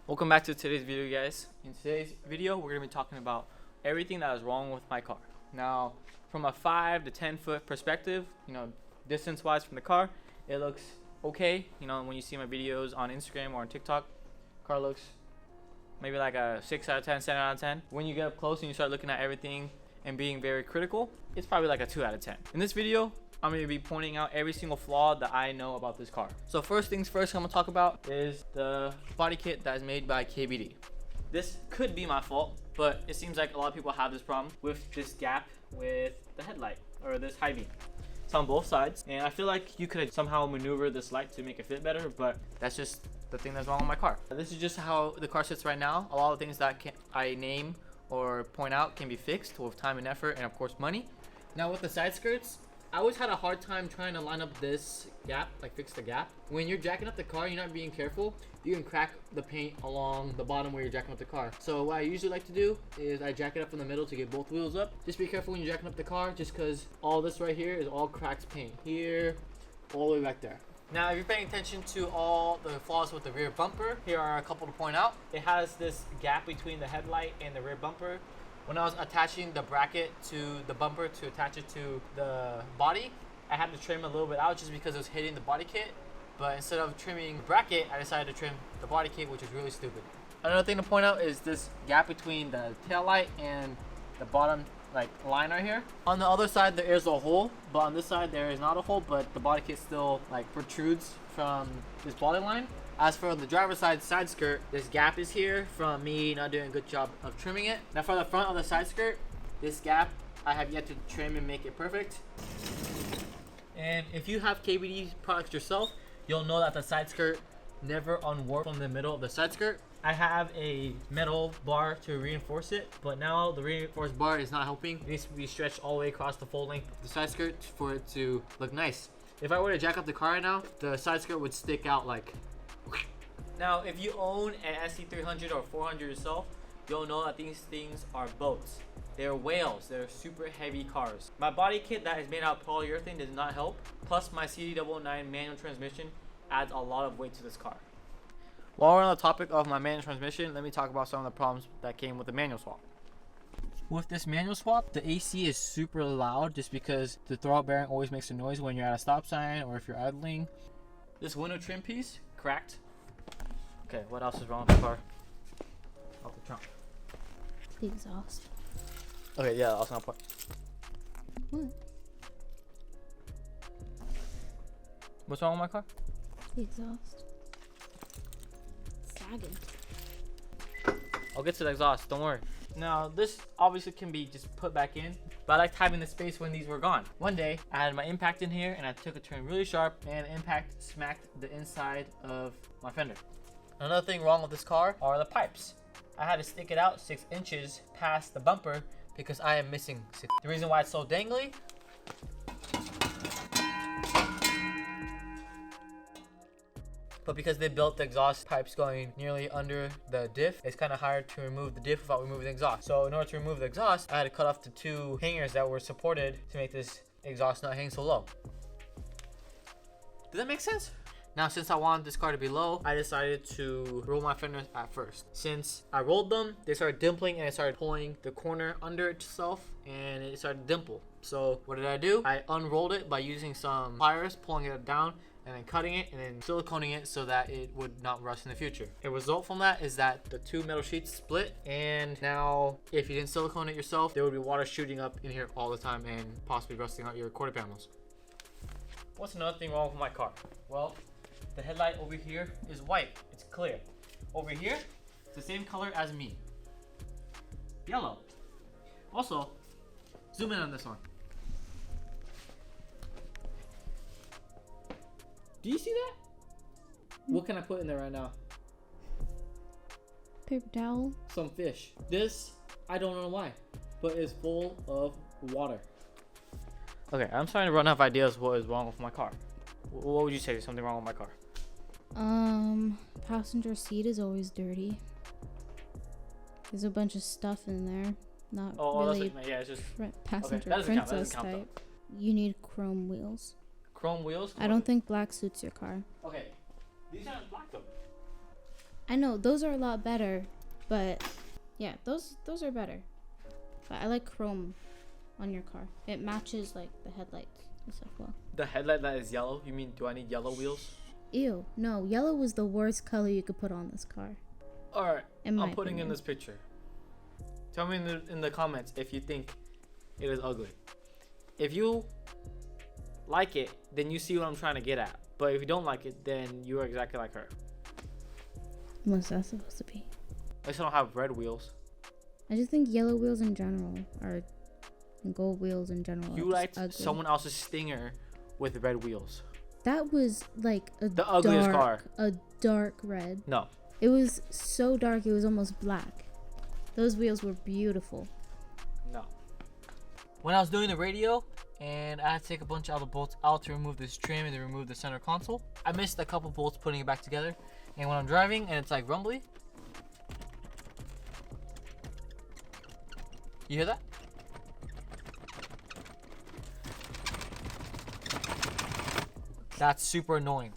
Welcome back to today's video, guys. In today's video, we're going to be talking about everything that is wrong with my car. Now, from a 5 to 10 foot perspective, distance wise from the car, it looks okay. When you see my videos on Instagram or on TikTok, car looks maybe like a 6 out of 10, 7 out of 10. When you get up close and you start looking at everything and being very critical, it's probably like a 2 out of 10. In this video, I'm going to be pointing out every single flaw that I know about this car. So first things first, I'm going to talk about is the body kit that is made by KBD. This could be my fault, but it seems like a lot of people have this problem with this gap with the headlight or this high beam. It's on both sides, and I feel like you could somehow maneuver this light to make it fit better, but that's just the thing that's wrong with my car. This is just how the car sits right now. A lot of things that I name or point out can be fixed with time and effort and of course money. Now with the side skirts, I always had a hard time trying to line up this gap, like fix the gap. When you're jacking up the car, you're not being careful, you can crack the paint along the bottom where you're jacking up the car. So what I usually like to do is I jack it up in the middle to get both wheels up. Just be careful when you're jacking up the car, just because all this right here is all cracked paint. Here, all the way back there. Now, if you're paying attention to all the flaws with the rear bumper, here are a couple to point out. It has this gap between the headlight and the rear bumper. When I was attaching the bracket to the bumper to attach it to the body, I had to trim a little bit out just because it was hitting the body kit. But instead of trimming the bracket, I decided to trim the body kit, which is really stupid. Another thing to point out is this gap between the tail light and the bottom line right here. On the other side there is a hole, but on this side there is not a hole, but the body kit still protrudes from this body line. As for the driver's side skirt, this gap is here from me not doing a good job of trimming it. Now for the front of the side skirt, this gap I have yet to trim and make it perfect. And if you have KBD products yourself, you'll know that the side skirt never unwarped from the middle of the side skirt. I have a metal bar to reinforce it, but now the reinforced bar is not helping. It needs to be stretched all the way across the full length of the side skirt for it to look nice. If I were to jack up the car right now, the side skirt would stick out like. Now, if you own an SC300 or 400 yourself, you'll know that these things are boats. They're whales. They're super heavy cars. My body kit that is made out of polyurethane does not help. Plus, my CD999 manual transmission adds a lot of weight to this car. While we're on the topic of my manual transmission, let me talk about some of the problems that came with the manual swap. With this manual swap, the AC is super loud just because the throwout bearing always makes a noise when you're at a stop sign or if you're idling. This window trim piece cracked. Okay, what else is wrong with the car? Off the trunk. The exhaust. Okay, yeah, that's not point. What? What's wrong with my car? The exhaust. Sagging. I'll get to the exhaust, don't worry. Now, this obviously can be just put back in, but I liked having the space when these were gone. One day, I had my impact in here and I took a turn really sharp and impact smacked the inside of my fender. Another thing wrong with this car are the pipes. I had to stick it out 6 inches past the bumper because I am missing 6. The reason why it's so dangly but because they built the exhaust pipes going nearly under the diff, it's kind of hard to remove the diff without removing the exhaust. So in order to remove the exhaust, I had to cut off the 2 hangers that were supported to make this exhaust not hang so low. Does that make sense? Now, since I wanted this car to be low, I decided to roll my fenders at first. Since I rolled them, they started dimpling and it started pulling the corner under itself and it started to dimple. So what did I do? I unrolled it by using some pliers, pulling it down and then cutting it and then siliconing it so that it would not rust in the future. A result from that is that the 2 metal sheets split, and now if you didn't silicone it yourself, there would be water shooting up in here all the time and possibly rusting out your quarter panels. What's another thing wrong with my car? Well, the headlight over here is white. It's clear. Over here, it's the same color as me. Yellow. Also, zoom in on this one. Do you see that? What can I put in there right now? Paper towel. Some fish. This, I don't know why, but it's full of water. Okay, I'm starting to run out of ideas what is wrong with my car. What would you say is something wrong with my car? Passenger seat is always dirty. There's a bunch of stuff in there. Not really it's just passenger that doesn't princess count, type. You need chrome wheels. Chrome wheels? I don't think black suits your car. Okay, these aren't black though. I know those are a lot better, but yeah, those are better. But I like chrome on your car. It matches like the headlights and stuff well. The headlight that is yellow? You mean do I need yellow wheels? Ew, no, yellow was the worst color you could put on this car. Alright, I'm putting opinion. in this picture. Tell me in the comments if you think it is ugly. If you like it, then you see what I'm trying to get at. But if you don't like it, then you are exactly like her. What's that supposed to be? At least I don't have red wheels. I just think yellow wheels in general are, and gold wheels in general. You liked someone else's Stinger with red wheels. That was like the ugliest car. A dark red. No. It was so dark it was almost black. Those wheels were beautiful. No. When I was doing the radio and I had to take a bunch of the bolts out to remove this trim and to remove the center console, I missed a couple bolts putting it back together. And when I'm driving and it's like rumbly, you hear that? That's super annoying.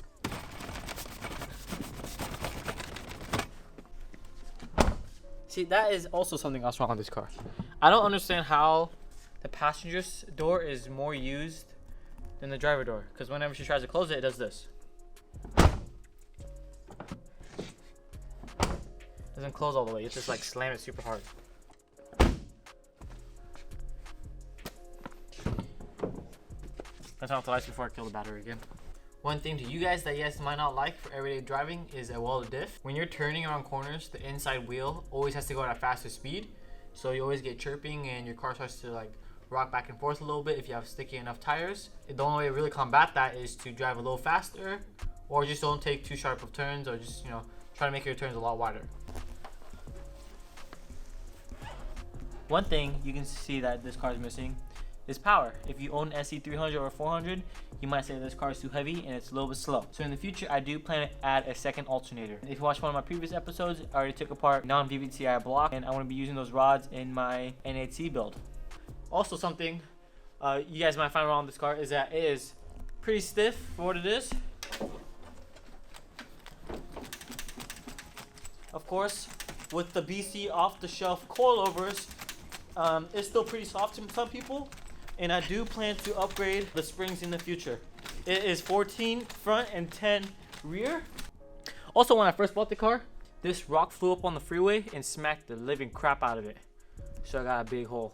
See, that is also something else wrong with this car. I don't understand how the passenger's door is more used than the driver door. Because whenever she tries to close it, it does this. Doesn't close all the way. You just like slam it super hard. Let's turn off the lights before I kill the battery again. One thing to you guys that you guys might not like for everyday driving is a welded diff. When you're turning around corners, the inside wheel always has to go at a faster speed. So you always get chirping and your car starts to like rock back and forth a little bit if you have sticky enough tires. The only way to really combat that is to drive a little faster, or just don't take too sharp of turns, or just, you know, try to make your turns a lot wider. One thing you can see that this car is missing is power. If you own an SC300 or 400, you might say this car is too heavy and it's a little bit slow. So in the future, I do plan to add a second alternator. If you watched one of my previous episodes, I already took apart non-VVTi block, and I want to be using those rods in my N8C build. Also, something you guys might find wrong with this car is that it is pretty stiff for what it is. Of course, with the BC off-the-shelf coilovers, it's still pretty soft to some people. And I do plan to upgrade the springs in the future. It is 14 front and 10 rear. Also, when I first bought the car, this rock flew up on the freeway and smacked the living crap out of it. So I got a big hole.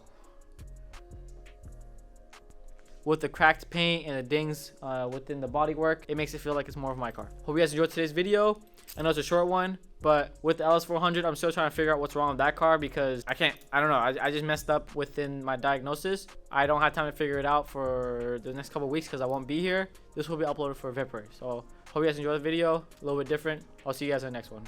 With the cracked paint and the dings within the bodywork, it makes it feel like it's more of my car. Hope you guys enjoyed today's video. I know it's a short one, but with the LS400, I'm still trying to figure out what's wrong with that car because I don't know. I just messed up within my diagnosis. I don't have time to figure it out for the next couple of weeks because I won't be here. This will be uploaded for February. So hope you guys enjoyed the video. A little bit different. I'll see you guys in the next one.